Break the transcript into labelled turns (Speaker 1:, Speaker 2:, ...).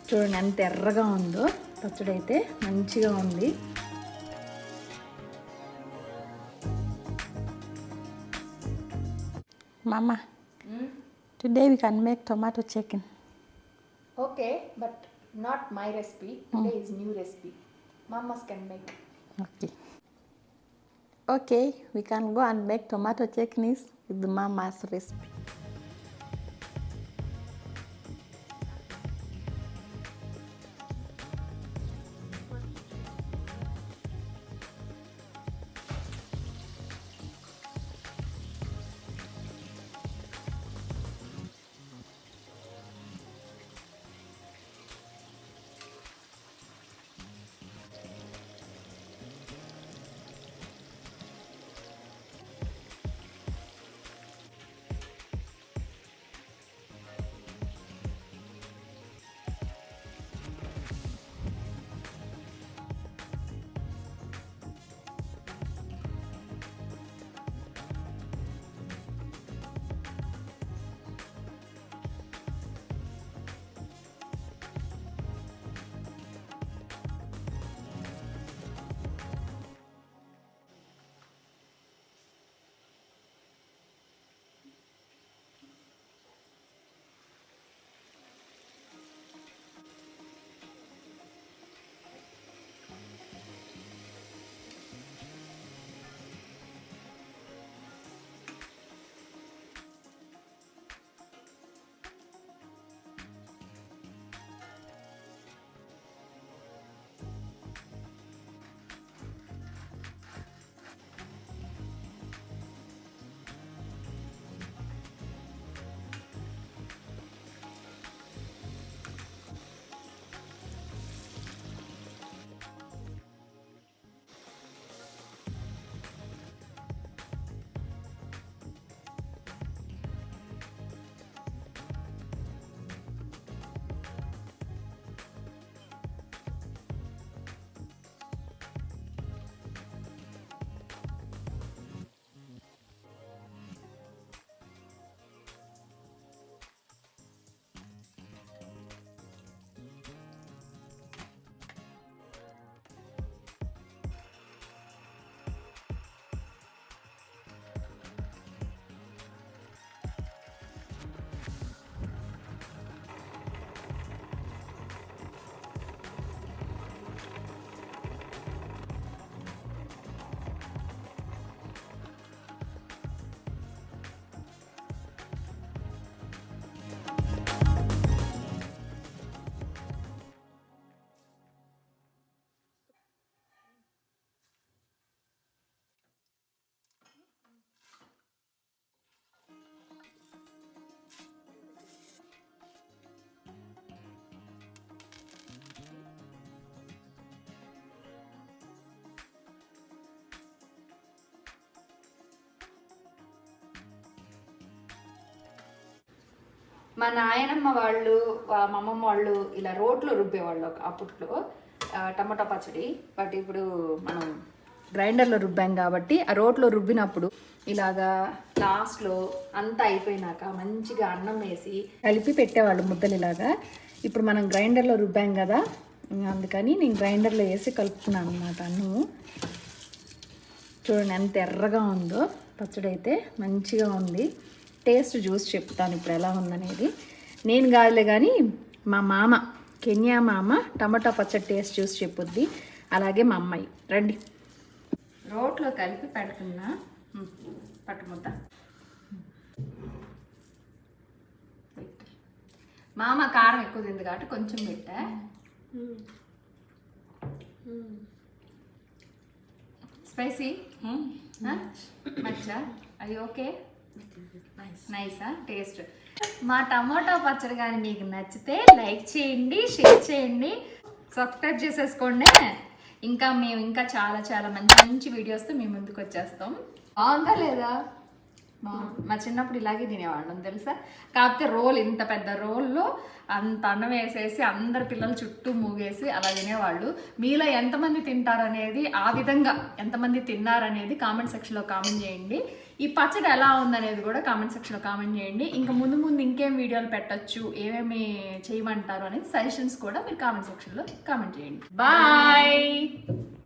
Speaker 1: చూడండి ఎంత ఎర్రగా ఉందో పచ్చడి అయితే మంచిగా ఉంది.
Speaker 2: Mama, today we can make tomato chicken.
Speaker 1: Okay, but not my recipe. Today is new recipe. Mamas can make.
Speaker 2: Okay. Okay, we can go and make tomato chicken with the Mama's recipe.
Speaker 1: మా నాయనమ్మ వాళ్ళు మా అమ్మమ్మ వాళ్ళు ఇలా రోట్లో రుబ్బేవాళ్ళు అప్పట్లో టమాటా పచ్చడి. బట్ ఇప్పుడు మనం గ్రైండర్లో రుబ్బాం కాబట్టి ఆ రోట్లో రుబ్బినప్పుడు ఇలాగా లాస్ట్లో అంతా అయిపోయినాక మంచిగా అన్నం వేసి కలిపి పెట్టేవాళ్ళు ముద్దలు ఇలాగా. ఇప్పుడు మనం గ్రైండర్లో రుబ్బాం కదా, అందుకని నేను గ్రైండర్లో వేసి కలుపుతున్నాను అన్నమాట అన్నము. చూడండి ఎంత ఎర్రగా ఉందో పచ్చడి అయితే మంచిగా ఉంది. టేస్ట్ చూసి చెప్తాను ఇప్పుడు ఎలా ఉందనేది. నేను కాదులే కానీ మా మామ కెన్యా మామ టమాటా పచ్చడి టేస్ట్ చూసి చెప్పుద్ది. అలాగే మా అమ్మాయి రండి. రోట్లో కలిపి పెడుతున్నా పట్టుముద్ద. మామ కారం ఎక్కువ తింది కాబట్టి కొంచెం పెట్టా. స్పైసీ మచ్చా అది ఓకే, నైసా టేస్ట్. మా టమాటా పచ్చడి కానీ మీకు నచ్చితే లైక్ చేయండి, షేర్ చేయండి, సబ్స్క్రైబ్ చేసేసుకోండి. మేము ఇంకా చాలా చాలా మంచి మంచి వీడియోస్తో మీ ముందుకు వచ్చేస్తాం. బాగుందా లేదా? మా చిన్నప్పుడు ఇలాగే తినేవాళ్ళం తెలుసా. కాకపోతే రోల్ ఇంత పెద్ద రోల్లో అంత అన్నం వేసేసి అందరు పిల్లలు చుట్టూ మూగేసి అలా తినేవాళ్ళు. మీలో ఎంతమంది తింటారనేది, ఆ విధంగా ఎంతమంది తిన్నారనేది కామెంట్ సెక్షన్లో కామెంట్ చేయండి. ఈ పచ్చడి ఎలా ఉందనేది కూడా కామెంట్ సెక్షన్లో కామెంట్ చేయండి. ఇంకా ముందు ముందు ఇంకేం వీడియోలు పెట్టచ్చు, ఏమేమి చేయమంటారు అనేది సజెషన్స్ కూడా మీరు కామెంట్ సెక్షన్లో కామెంట్ చేయండి. బాయ్.